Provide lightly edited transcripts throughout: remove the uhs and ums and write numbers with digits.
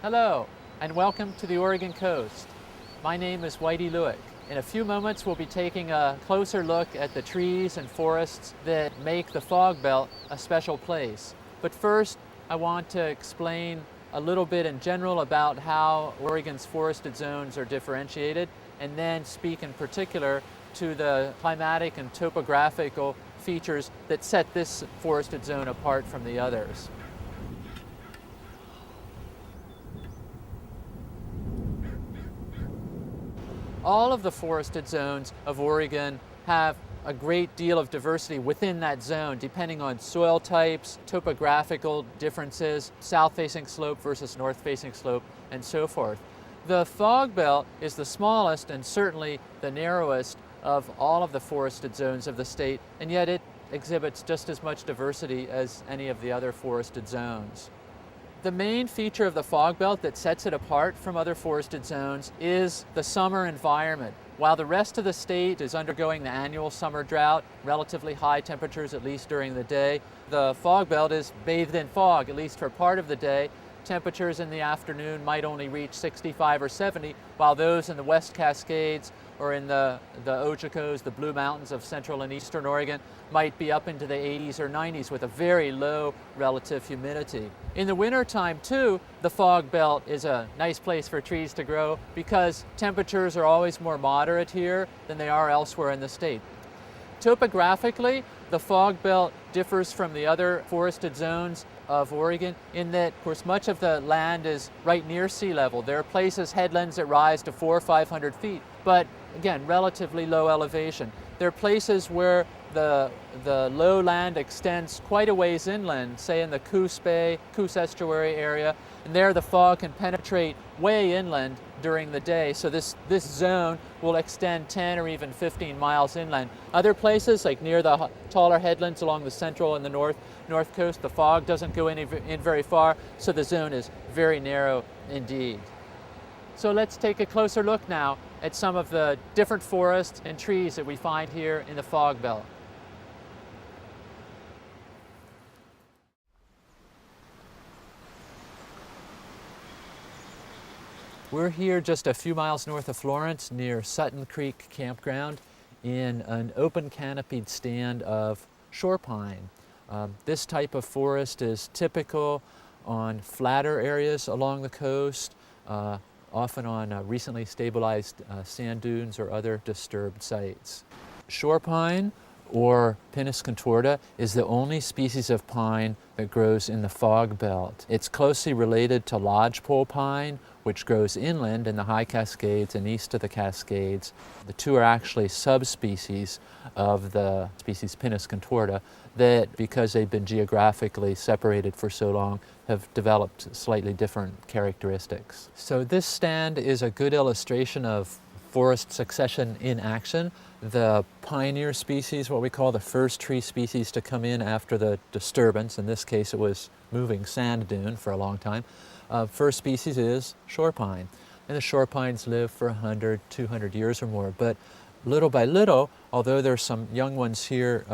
Hello, and welcome to the Oregon coast. My name is Whitey Lewick. In a few moments, we'll be taking a closer look at the trees and forests that make the Fog Belt a special place. But first, I want to explain a little bit in general about how Oregon's forested zones are differentiated, and then speak in particular to the climatic and topographical features that set this forested zone apart from the others. All of the forested zones of Oregon have a great deal of diversity within that zone, depending on soil types, topographical differences, south-facing slope versus north-facing slope, and so forth. The Fog Belt is the smallest and certainly the narrowest of all of the forested zones of the state, and yet it exhibits just as much diversity as any of the other forested zones. The main feature of the Fog Belt that sets it apart from other forested zones is the summer environment. While the rest of the state is undergoing the annual summer drought, relatively high temperatures at least during the day, the Fog Belt is bathed in fog, at least for part of the day. Temperatures in the afternoon might only reach 65 or 70, while those in the West Cascades or in the Ojoco's, the Blue Mountains of central and eastern Oregon, might be up into the 80s or 90s with a very low relative humidity. In the wintertime too, the Fog Belt is a nice place for trees to grow because temperatures are always more moderate here than they are elsewhere in the state. Topographically, the Fog Belt differs from the other forested zones of Oregon in that, of course, much of the land is right near sea level. There are places, headlands that rise to 400 or 500 feet, but again, relatively low elevation. There are places where the lowland extends quite a ways inland, say in the Coos Bay, Coos Estuary area, and there the fog can penetrate way inland during the day, so this zone will extend 10 or even 15 miles inland. Other places, like near the taller headlands along the central and the north coast, the fog doesn't go in very far, so the zone is very narrow indeed. So let's take a closer look now at some of the different forests and trees that we find here in the Fog Belt. We're here just a few miles north of Florence near Sutton Creek Campground in an open canopied stand of shore pine. This type of forest is typical on flatter areas along the coast, often on recently stabilized sand dunes or other disturbed sites. Shore pine, or Pinus contorta, is the only species of pine that grows in the Fog Belt. It's closely related to lodgepole pine, which grows inland in the high Cascades and east of the Cascades. The two are actually subspecies of the species Pinus contorta that, because they've been geographically separated for so long, have developed slightly different characteristics. So this stand is a good illustration of forest succession in action. The pioneer species, what we call the first tree species to come in after the disturbance, in this case it was moving sand dune for a long time, first species is shore pine. And the shore pines live for 100, 200 years or more. But little by little, although there's some young ones here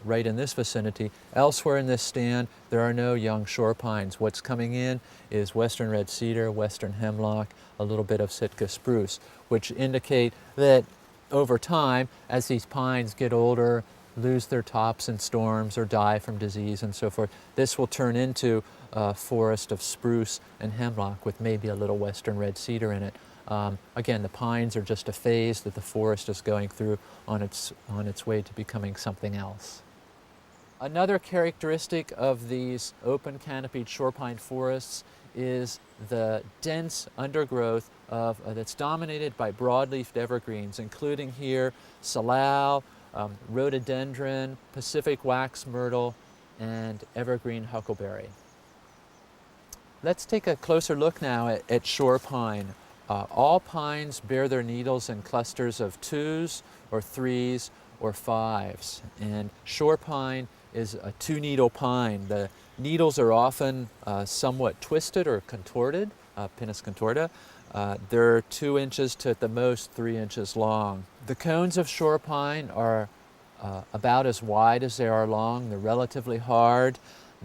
right in this vicinity, elsewhere in this stand there are no young shore pines. What's coming in is western red cedar, western hemlock, a little bit of Sitka spruce, which indicate that over time, as these pines get older, lose their tops in storms or die from disease and so forth, this will turn into a forest of spruce and hemlock with maybe a little western red cedar in it. Again, the pines are just a phase that the forest is going through on its way to becoming something else. Another characteristic of these open canopied shore pine forests is the dense undergrowth that's dominated by broadleafed evergreens, including here salal, rhododendron, Pacific wax myrtle, and evergreen huckleberry. Let's take a closer look now at shore pine. All pines bear their needles in clusters of 2s or 3s or 5s, and shore pine is a 2-needle pine. The needles are often somewhat twisted or contorted, Pinus contorta. They're 2 inches to at the most 3 inches long. The cones of shore pine are about as wide as they are long. They're relatively hard.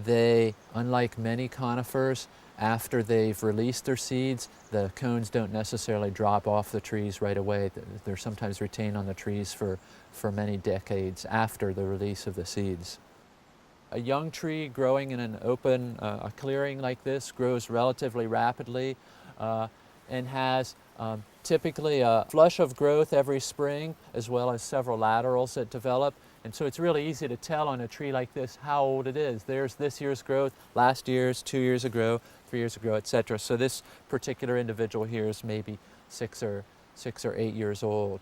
They, unlike many conifers, after they've released their seeds, the cones don't necessarily drop off the trees right away. They're sometimes retained on the trees for many decades after the release of the seeds. A young tree growing in an open a clearing like this grows relatively rapidly and has typically a flush of growth every spring, as well as several laterals that develop. And so it's really easy to tell on a tree like this how old it is. There's this year's growth, last year's, 2 years ago, 3 years ago, etc. So this particular individual here is maybe 6 or 8 years old.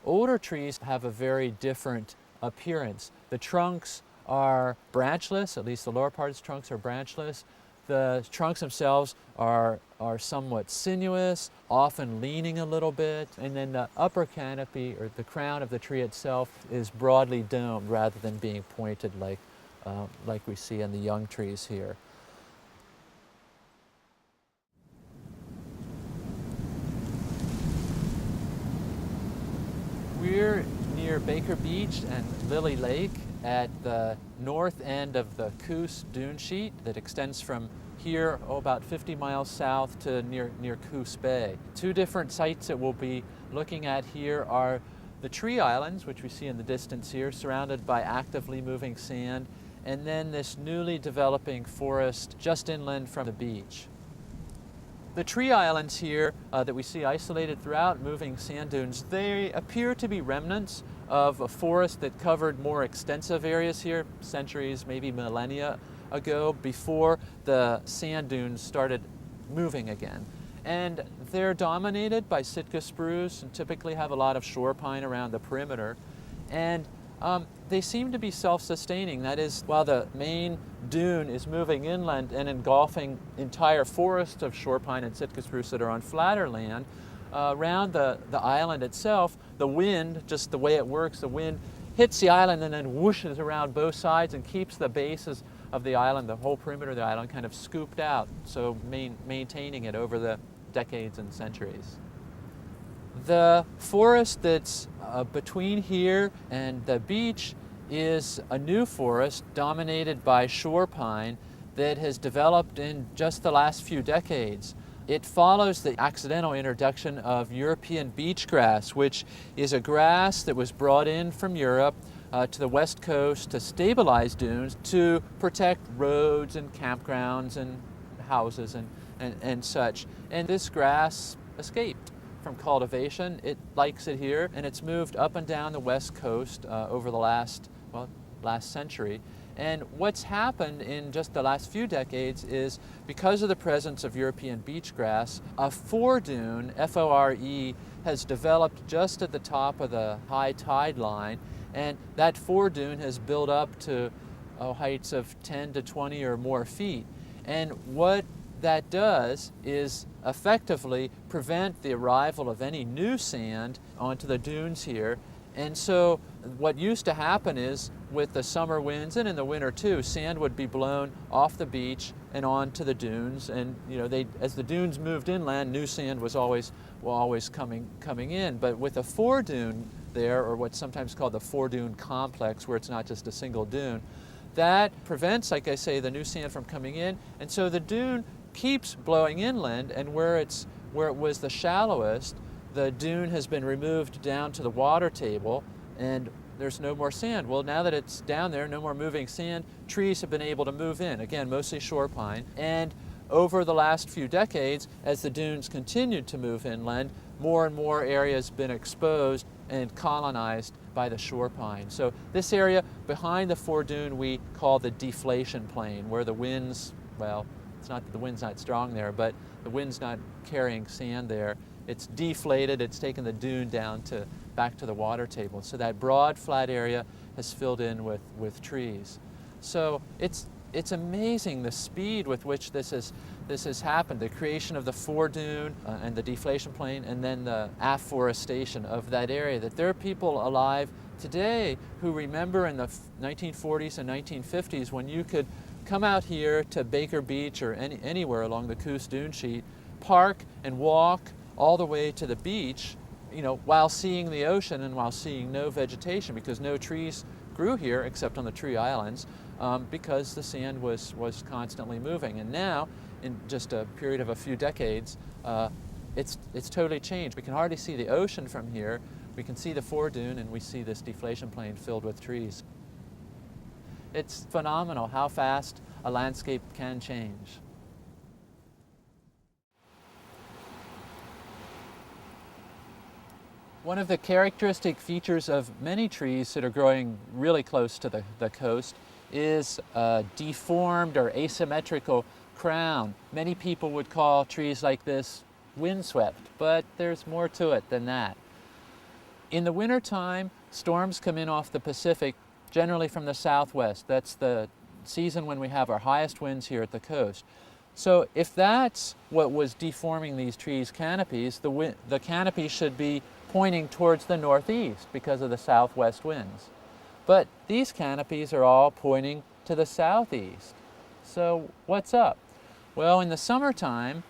Older trees have a very different appearance. The trunks are branchless, at least the lower part of the trunks are branchless. The trunks themselves are somewhat sinuous, often leaning a little bit, and then the upper canopy, or the crown of the tree itself, is broadly domed rather than being pointed like we see in the young trees here. We're near Baker Beach and Lily Lake at the north end of the Coos dune sheet that extends from here about 50 miles south to near Coos Bay. Two different sites that we'll be looking at here are the tree islands, which we see in the distance here, surrounded by actively moving sand, and then this newly developing forest just inland from the beach. The tree islands here that we see isolated throughout moving sand dunes, they appear to be remnants of a forest that covered more extensive areas here centuries, maybe millennia ago, before the sand dunes started moving again. And they're dominated by Sitka spruce and typically have a lot of shore pine around the perimeter. And they seem to be self-sustaining. That is, while the main dune is moving inland and engulfing entire forests of shore pine and Sitka spruce that are on flatter land, around the island itself, the wind, just the way it works, the wind hits the island and then whooshes around both sides and keeps the bases of the island, the whole perimeter of the island, kind of scooped out, so maintaining it over the decades and centuries. The forest that's between here and the beach is a new forest dominated by shore pine that has developed in just the last few decades. It follows the accidental introduction of European beach grass, which is a grass that was brought in from Europe to the west coast to stabilize dunes, to protect roads and campgrounds and houses and such. And this grass escaped from cultivation. It likes it here, and it's moved up and down the west coast over the last century. And what's happened in just the last few decades is, because of the presence of European beach grass, a fore-dune, F-O-R-E, has developed just at the top of the high tide line, and that fore-dune has built up to heights of 10 to 20 or more feet. And what that does is effectively prevent the arrival of any new sand onto the dunes here. And so what used to happen is, with the summer winds and in the winter too, sand would be blown off the beach and onto the dunes. And as the dunes moved inland, new sand was always coming in. But with a fore-dune there, or what's sometimes called the fore-dune complex, where it's not just a single dune, that prevents, like I say, the new sand from coming in. And so the dune keeps blowing inland, and where it was the shallowest, the dune has been removed down to the water table, and there's no more sand. Well, now that it's down there, no more moving sand, trees have been able to move in, again, mostly shore pine. And over the last few decades, as the dunes continued to move inland, more and more areas have been exposed and colonized by the shore pine. So this area behind the fore-dune we call the deflation plain, where the winds, well, it's not that the wind's not strong there, but the wind's not carrying sand there. It's deflated, it's taken the dune down back to the water table. So that broad flat area has filled in with trees. So it's amazing the speed with which this has happened, the creation of the fore-dune and the deflation plain, and then the afforestation of that area, that there are people alive today who remember in the 1940s and 1950s when you could come out here to Baker Beach or anywhere along the Coos dune sheet, park and walk all the way to the beach, while seeing the ocean and while seeing no vegetation, because no trees grew here except on the tree islands, because the sand was constantly moving. And now in just a period of a few decades, it's totally changed. We can hardly see the ocean from here. We can see the foredune, and we see this deflation plain filled with trees. It's phenomenal how fast a landscape can change. One of the characteristic features of many trees that are growing really close to the coast is a deformed or asymmetrical crown. Many people would call trees like this windswept, but there's more to it than that. In the wintertime, storms come in off the Pacific, generally from the southwest. That's the season when we have our highest winds here at the coast. So if that's what was deforming these trees' canopies, the canopy should be pointing towards the northeast because of the southwest winds. But these canopies are all pointing to the southeast. So what's up? Well, in the summertime,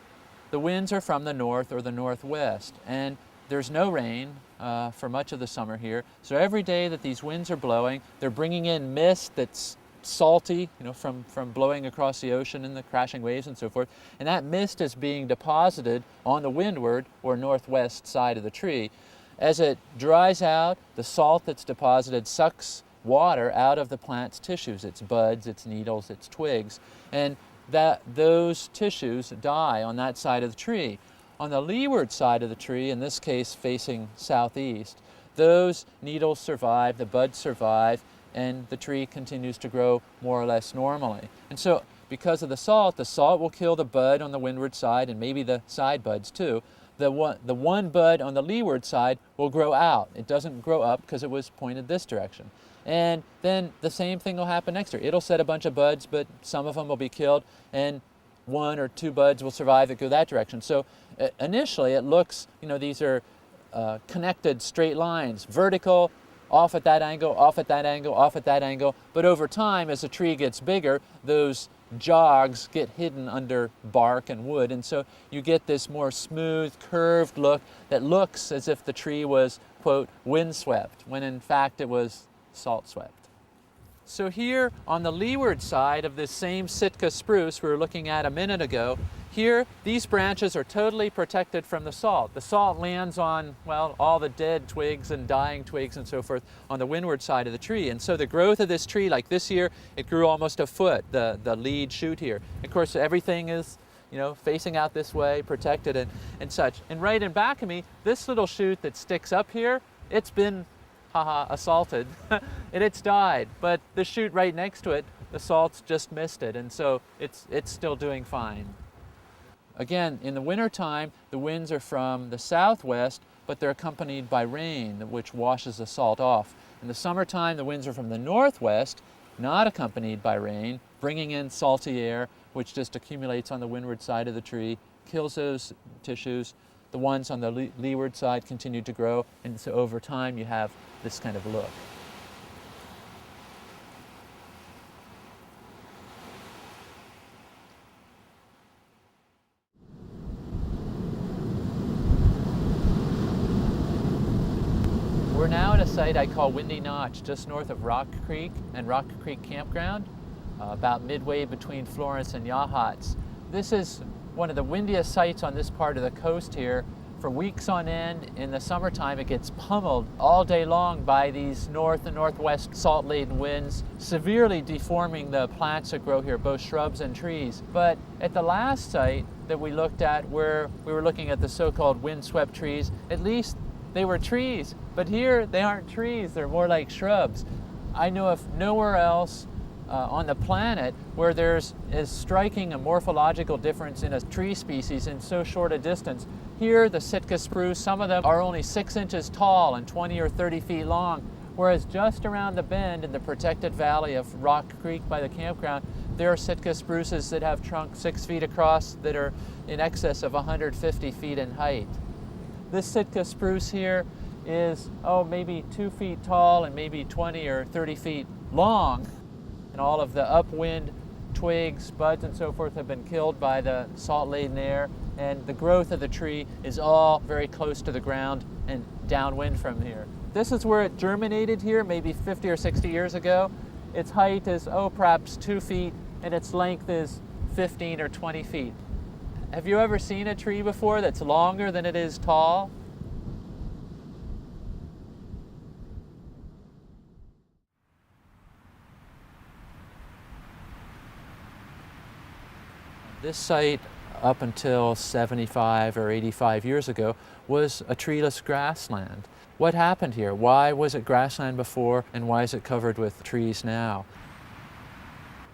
the winds are from the north or the northwest, and there's no rain for much of the summer here. So every day that these winds are blowing, they're bringing in mist that's salty, from blowing across the ocean and the crashing waves and so forth. And that mist is being deposited on the windward or northwest side of the tree. As it dries out, the salt that's deposited sucks water out of the plant's tissues, its buds, its needles, its twigs, and those tissues die on that side of the tree. On the leeward side of the tree, in this case facing southeast, those needles survive, the buds survive, and the tree continues to grow more or less normally. And so because of the salt will kill the bud on the windward side and maybe the side buds too. The one bud on the leeward side will grow out. It doesn't grow up because it was pointed this direction. And then the same thing will happen next year. It'll set a bunch of buds, but some of them will be killed, and one or two buds will survive that go that direction. So initially it looks, these are connected straight lines, vertical, off at that angle, off at that angle, off at that angle. But over time, as the tree gets bigger, those jogs get hidden under bark and wood, and so you get this more smooth, curved look that looks as if the tree was, quote, windswept, when in fact it was salt swept. So here on the leeward side of this same Sitka spruce we were looking at a minute ago, here these branches are totally protected from the salt. The salt lands on, well, all the dead twigs and dying twigs and so forth on the windward side of the tree. And so the growth of this tree, like this year, it grew almost a foot, the lead shoot here. Of course, everything is, facing out this way, protected and such. And right in back of me, this little shoot that sticks up here, it's been assaulted and it's died, but the shoot right next to it, the salt's just missed it, and so it's still doing fine. Again, in the wintertime, the winds are from the southwest, but they're accompanied by rain, which washes the salt off. In the summertime, the winds are from the northwest, not accompanied by rain, bringing in salty air, which just accumulates on the windward side of the tree, kills those tissues. The ones on the leeward side continue to grow, and so over time you have this kind of look. We're now at a site I call Windy Notch, just north of Rock Creek and Rock Creek Campground, about midway between Florence and Yachats. This is one of the windiest sites on this part of the coast here. For weeks on end, in the summertime, it gets pummeled all day long by these north and northwest salt-laden winds, severely deforming the plants that grow here, both shrubs and trees. But at the last site that we looked at, where we were looking at the so-called windswept trees, at least they were trees, but here they aren't trees, they're more like shrubs. I know of nowhere else on the planet where there's as striking a morphological difference in a tree species in so short a distance. Here, the Sitka spruce, some of them are only 6 inches tall and 20 or 30 feet long, whereas just around the bend in the protected valley of Rock Creek by the campground, there are Sitka spruces that have trunks 6 feet across that are in excess of 150 feet in height. This Sitka spruce here is, maybe 2 feet tall and maybe 20 or 30 feet long. And all of the upwind twigs, buds, and so forth have been killed by the salt-laden air. And the growth of the tree is all very close to the ground and downwind from here. This is where it germinated here, maybe 50 or 60 years ago. Its height is, perhaps 2 feet, and its length is 15 or 20 feet. Have you ever seen a tree before that's longer than it is tall? This site, up until 75 or 85 years ago, was a treeless grassland. What happened here? Why was it grassland before, and why is it covered with trees now?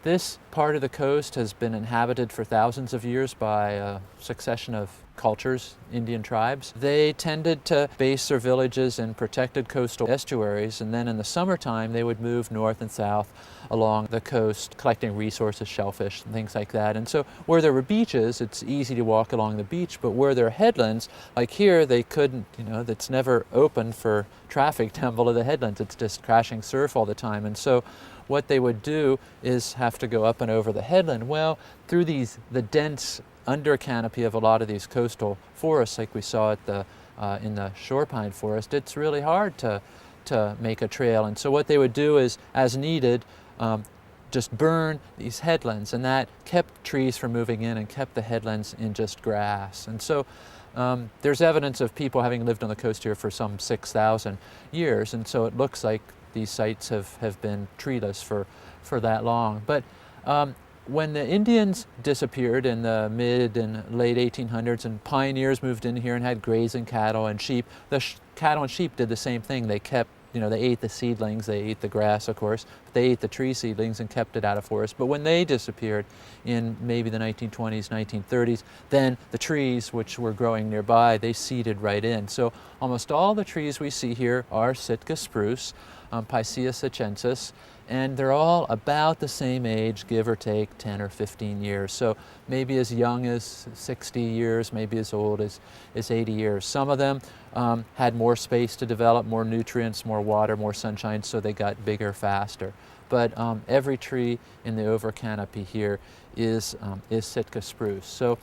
This part of the coast has been inhabited for thousands of years by a succession of cultures, Indian tribes. They tended to base their villages in protected coastal estuaries, and then in the summertime they would move north and south along the coast, collecting resources, shellfish, and things like that. And so where there were beaches, it's easy to walk along the beach, but where there are headlands, like here, they couldn't, it's never open for traffic down below the headlands. It's just crashing surf all the time. And so what they would do is have to go up and over the headland. Well, through the dense under canopy of a lot of these coastal forests, like we saw at in the shore pine forest, it's really hard to make a trail. And so what they would do is, as needed, just burn these headlands, and that kept trees from moving in and kept the headlands in just grass. And so there's evidence of people having lived on the coast here for some 6,000 years, and so it looks like these sites have been treeless for that long. But when the Indians disappeared in the mid and late 1800s and pioneers moved in here and had grazing cattle and sheep, the cattle and sheep did the same thing. They kept, they ate the seedlings, they ate the grass, of course, but they ate the tree seedlings and kept it out of forest. But when they disappeared in maybe the 1920s, 1930s, then the trees which were growing nearby, they seeded right in. So almost all the trees we see here are Sitka spruce, Picea sitchensis, and they're all about the same age, give or take 10 or 15 years. So maybe as young as 60 years, maybe as old as 80 years. Some of them had more space to develop, more nutrients, more water, more sunshine, so they got bigger faster. But every tree in the over canopy here is Sitka spruce. So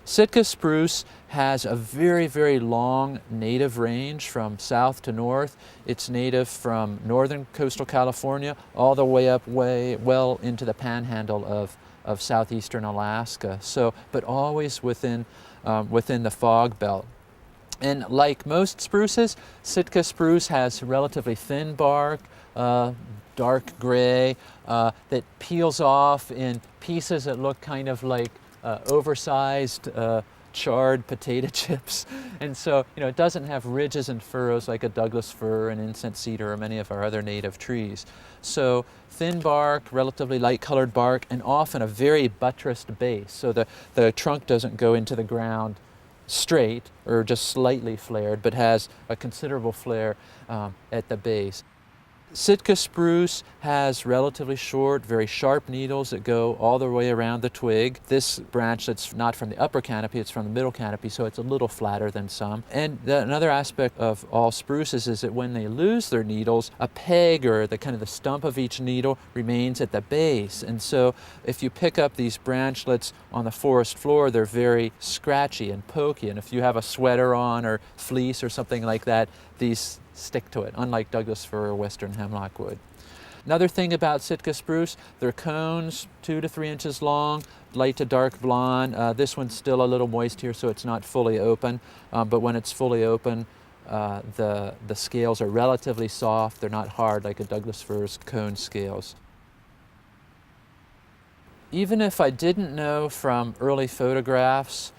Sitka spruce has a very, very long native range from south to north. It's native from northern coastal California all the way up well into the panhandle of southeastern Alaska. So, but always within the fog belt. And like most spruces, Sitka spruce has relatively thin bark, dark gray, that peels off in pieces that look kind of like oversized charred potato chips. And so, it doesn't have ridges and furrows like a Douglas fir and incense cedar or many of our other native trees. So thin bark, relatively light colored bark, and often a very buttressed base. So the trunk doesn't go into the ground straight or just slightly flared, but has a considerable flare at the base. Sitka spruce has relatively short, very sharp needles that go all the way around the twig. This branch that's not from the upper canopy, it's from the middle canopy, so it's a little flatter than some. And another aspect of all spruces is that when they lose their needles, a peg or the stump of each needle remains at the base. And so if you pick up these branchlets on the forest floor, they're very scratchy and pokey. And if you have a sweater on or fleece or something like that, these stick to it, unlike Douglas fir or western hemlock wood. Another thing about Sitka spruce, their cones 2 to 3 inches long, light to dark blonde. This one's still a little moist here, so it's not fully open, but when it's fully open, the scales are relatively soft. They're not hard like a Douglas fir's cone scales. Even if I didn't know from early photographs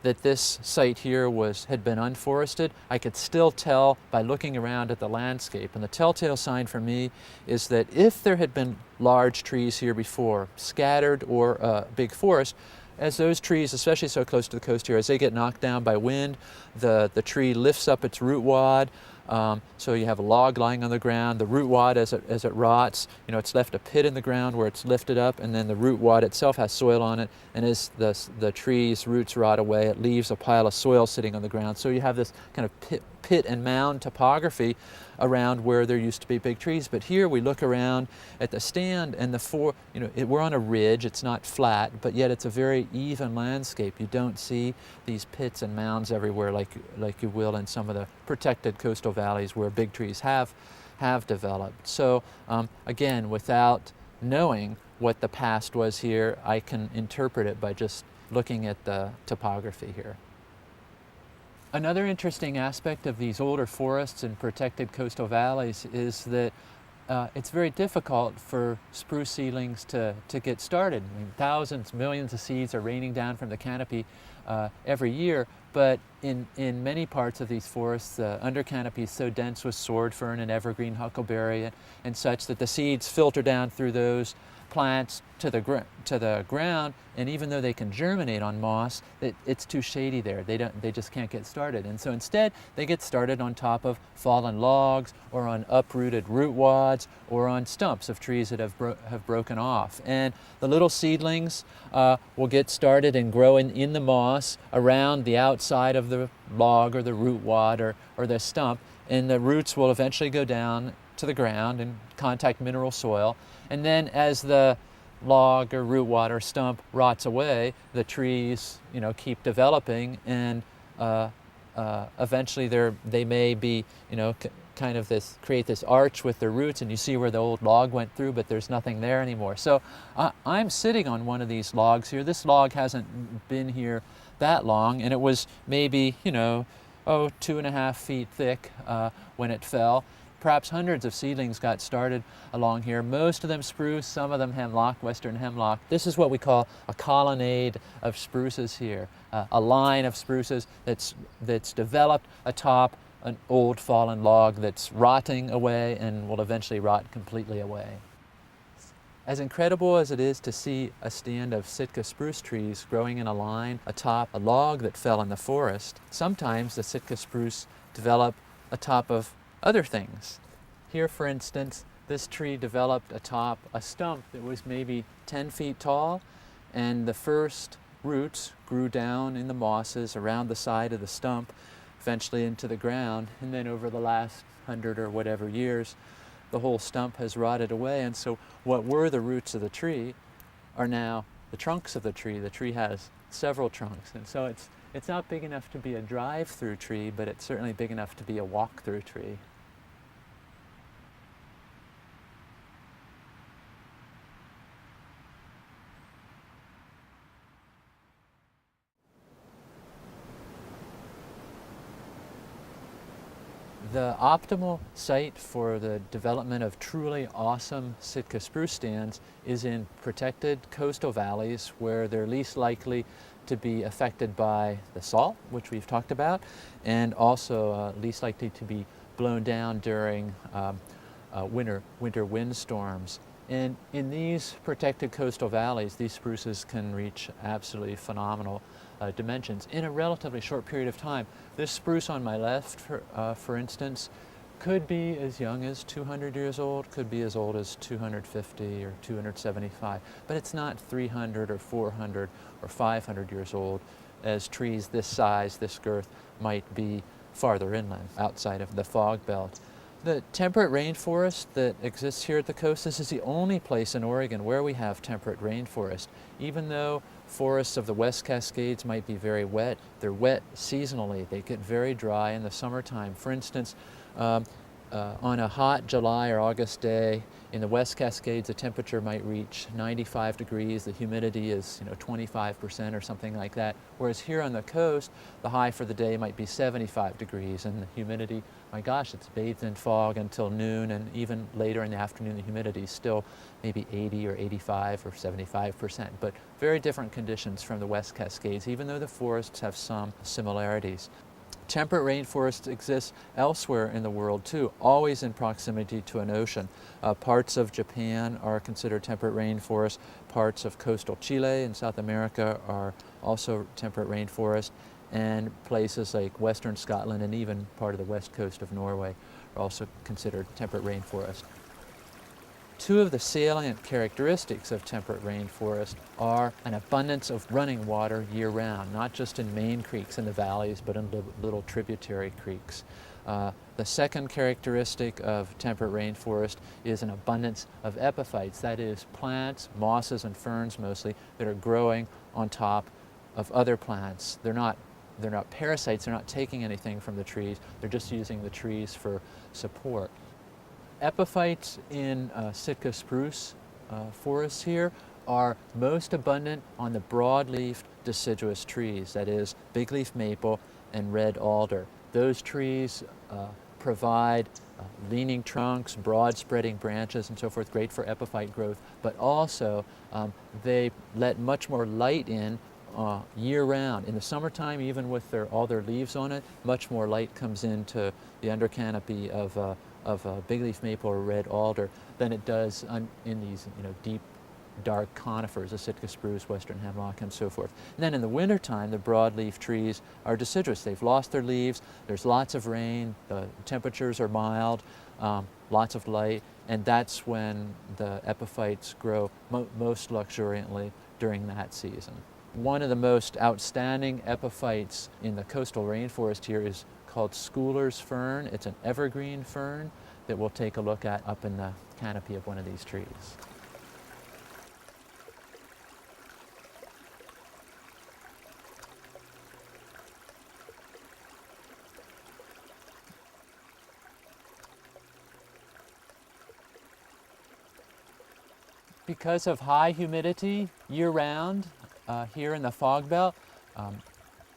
that this site here had been unforested, I could still tell by looking around at the landscape. And the telltale sign for me is that if there had been large trees here before, scattered or a big forest, as those trees, especially so close to the coast here, as they get knocked down by wind, the tree lifts up its root wad. So you have a log lying on the ground, the root wad as it rots, it's left a pit in the ground where it's lifted up, and then the root wad itself has soil on it, and as the tree's roots rot away, it leaves a pile of soil sitting on the ground. So you have this kind of pit and mound topography around where there used to be big trees. But here we look around at the stand, and we're on a ridge, it's not flat, but yet it's a very even landscape. You don't see these pits and mounds everywhere like you will in some of the protected coastal valleys where big trees have developed. So again, without knowing what the past was here, I can interpret it by just looking at the topography here. Another interesting aspect of these older forests and protected coastal valleys is that it's very difficult for spruce seedlings to get started. I mean, thousands, millions of seeds are raining down from the canopy every year, but in many parts of these forests, the under canopy is so dense with sword fern and evergreen huckleberry and such that the seeds filter down through those plants to the ground, and even though they can germinate on moss, it's too shady there. They just can't get started. And so instead, they get started on top of fallen logs or on uprooted root wads or on stumps of trees that have broken off. And the little seedlings will get started and grow in the moss around the outside of the log or the root wad or the stump, and the roots will eventually go down to the ground and contact mineral soil. And then as the log or root wad or stump rots away, the trees, keep developing, and eventually they may be, kind of create this arch with their roots, and you see where the old log went through, but there's nothing there anymore. So I'm sitting on one of these logs here. This log hasn't been here that long, and it was maybe, 2.5 feet thick when it fell. Perhaps hundreds of seedlings got started along here, most of them spruce, some of them hemlock, western hemlock. This is what we call a colonnade of spruces here, a line of spruces that's developed atop an old fallen log that's rotting away and will eventually rot completely away. As incredible as it is to see a stand of Sitka spruce trees growing in a line atop a log that fell in the forest, sometimes the Sitka spruce develop atop of other things. Here, for instance, this tree developed atop a stump that was maybe 10 feet tall, and the first roots grew down in the mosses around the side of the stump, eventually into the ground, and then over the last 100 or whatever years, the whole stump has rotted away, and so what were the roots of the tree are now the trunks of the tree. The tree has several trunks, and so it's not big enough to be a drive-through tree, but it's certainly big enough to be a walk-through tree. The optimal site for the development of truly awesome Sitka spruce stands is in protected coastal valleys where they're least likely to be affected by the salt, which we've talked about, and also least likely to be blown down during winter windstorms. And in these protected coastal valleys, these spruces can reach absolutely phenomenal dimensions in a relatively short period of time. This spruce on my left, for instance, could be as young as 200 years old, could be as old as 250 or 275, but it's not 300 or 400 or 500 years old as trees this size, this girth, might be farther inland, outside of the fog belt. The temperate rainforest that exists here at the coast, this is the only place in Oregon where we have temperate rainforest. Even though forests of the West Cascades might be very wet, they're wet seasonally. They get very dry in the summertime. For instance, on a hot July or August day in the West Cascades, the temperature might reach 95 degrees. The humidity is 25% or something like that. Whereas here on the coast, the high for the day might be 75 degrees, and the humidity, my gosh, it's bathed in fog until noon, and even later in the afternoon, the humidity is still maybe 80 or 85 or 75%. But very different conditions from the West Cascades, even though the forests have some similarities. Temperate rainforests exist elsewhere in the world too, always in proximity to an ocean. Parts of Japan are considered temperate rainforests. Parts of coastal Chile in South America are also temperate rainforest. And places like western Scotland and even part of the west coast of Norway are also considered temperate rainforest. Two of the salient characteristics of temperate rainforest are an abundance of running water year-round, not just in main creeks in the valleys, but in little tributary creeks. The second characteristic of temperate rainforest is an abundance of epiphytes, that is, plants, mosses and ferns mostly, that are growing on top of other plants. They're not parasites, they're not taking anything from the trees, they're just using the trees for support. Epiphytes in Sitka spruce forests here are most abundant on the broadleaf deciduous trees, that is, bigleaf maple and red alder. Those trees provide leaning trunks, broad spreading branches and so forth, great for epiphyte growth, but also they let much more light in year round. In the summertime, even with all their leaves on it, much more light comes into the under canopy of bigleaf maple or red alder than it does in these deep dark conifers, the Sitka spruce, western hemlock, and so forth. And then in the wintertime, the broadleaf trees are deciduous. They've lost their leaves, there's lots of rain, the temperatures are mild, lots of light, and that's when the epiphytes grow most luxuriantly during that season. One of the most outstanding epiphytes in the coastal rainforest here is called Schooler's fern. It's an evergreen fern that we'll take a look at up in the canopy of one of these trees. Because of high humidity year-round here in the fog belt,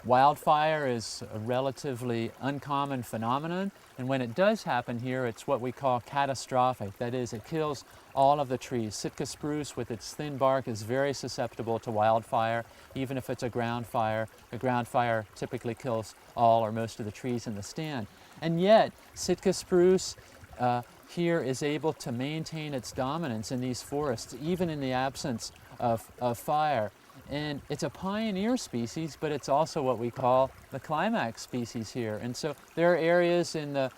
wildfire is a relatively uncommon phenomenon, and when it does happen here, it's what we call catastrophic. That is, it kills all of the trees. Sitka spruce with its thin bark is very susceptible to wildfire, even if it's a ground fire. A ground fire typically kills all or most of the trees in the stand. And yet, Sitka spruce here is able to maintain its dominance in these forests, even in the absence of fire. And it's a pioneer species, but it's also what we call the climax species here. And so there are areas in the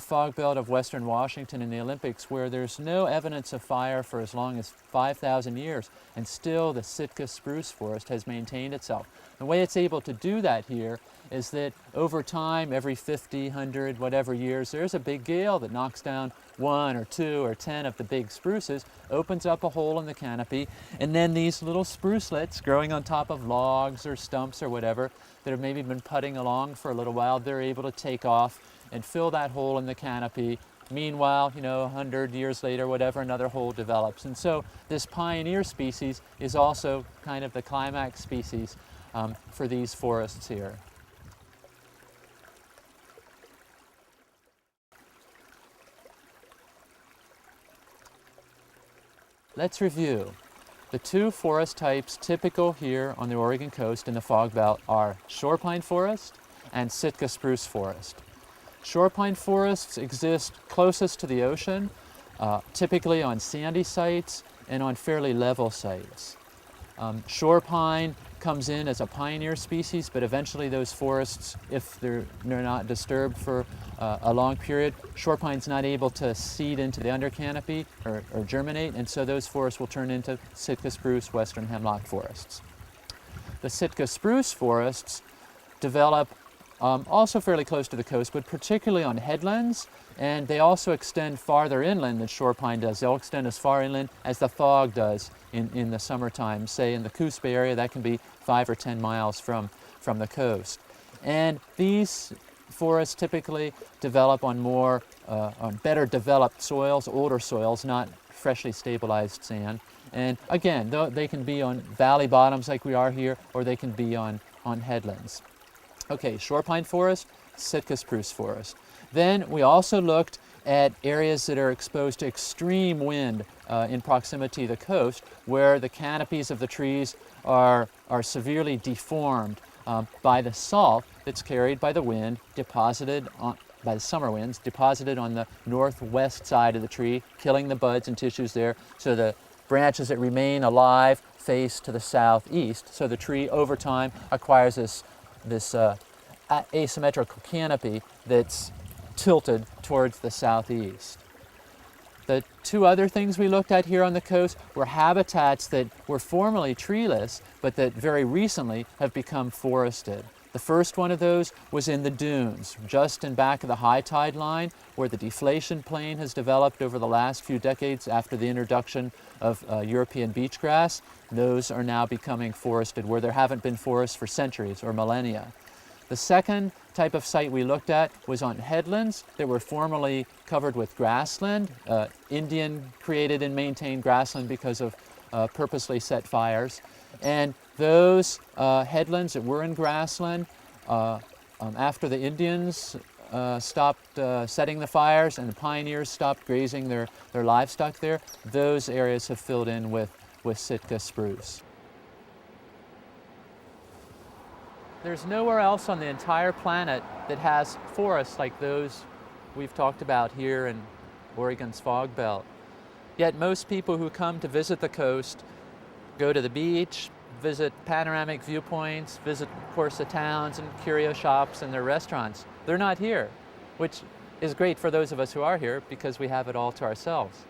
fog belt of western Washington in the Olympics where there's no evidence of fire for as long as 5,000 years, and still the Sitka spruce forest has maintained itself. The way it's able to do that here is that over time, every 50, 100, whatever years, there's a big gale that knocks down 1 or 2 or 10 of the big spruces, opens up a hole in the canopy, and then these little sprucelets growing on top of logs or stumps or whatever that have maybe been putting along for a little while, they're able to take off and fill that hole in the canopy. Meanwhile, 100 years later, whatever, another hole develops. And so this pioneer species is also kind of the climax species for these forests here. Let's review. The two forest types typical here on the Oregon coast in the fog belt are shore pine forest and Sitka spruce forest. Shore pine forests exist closest to the ocean, typically on sandy sites and on fairly level sites. Shore pine comes in as a pioneer species, but eventually those forests, if they're not disturbed for a long period, shore pine's not able to seed into the under canopy or germinate, and so those forests will turn into Sitka spruce, western hemlock forests. The Sitka spruce forests develop also fairly close to the coast, but particularly on headlands, and they also extend farther inland than shore pine does. They'll extend as far inland as the fog does in the summertime. Say in the Coos Bay area, that can be 5 or 10 miles from the coast. And these forests typically develop on on better developed soils, older soils, not freshly stabilized sand. And again, they can be on valley bottoms like we are here, or they can be on headlands. Okay, shore pine forest, Sitka spruce forest. Then we also looked at areas that are exposed to extreme wind in proximity to the coast, where the canopies of the trees are severely deformed by the salt that's carried by the wind, by the summer winds, deposited on the northwest side of the tree, killing the buds and tissues there, so the branches that remain alive face to the southeast. So the tree over time acquires this asymmetrical canopy that's tilted towards the southeast. The two other things we looked at here on the coast were habitats that were formerly treeless, but that very recently have become forested. The first one of those was in the dunes, just in back of the high tide line, where the deflation plain has developed over the last few decades after the introduction of European beach grass. Those are now becoming forested, where there haven't been forests for centuries or millennia. The second type of site we looked at was on headlands that were formerly covered with grassland, Indian created and maintained grassland because of purposely set fires. And those headlands that were in grassland, after the Indians stopped setting the fires and the pioneers stopped grazing their livestock there, those areas have filled in with Sitka spruce. There's nowhere else on the entire planet that has forests like those we've talked about here in Oregon's fog belt. Yet most people who come to visit the coast go to the beach, visit panoramic viewpoints, visit, of course, the towns and curio shops and their restaurants. They're not here, which is great for those of us who are here because we have it all to ourselves.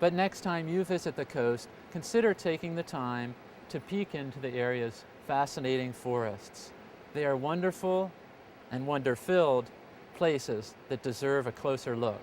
But next time you visit the coast, consider taking the time to peek into the area's fascinating forests. They are wonderful and wonder-filled places that deserve a closer look.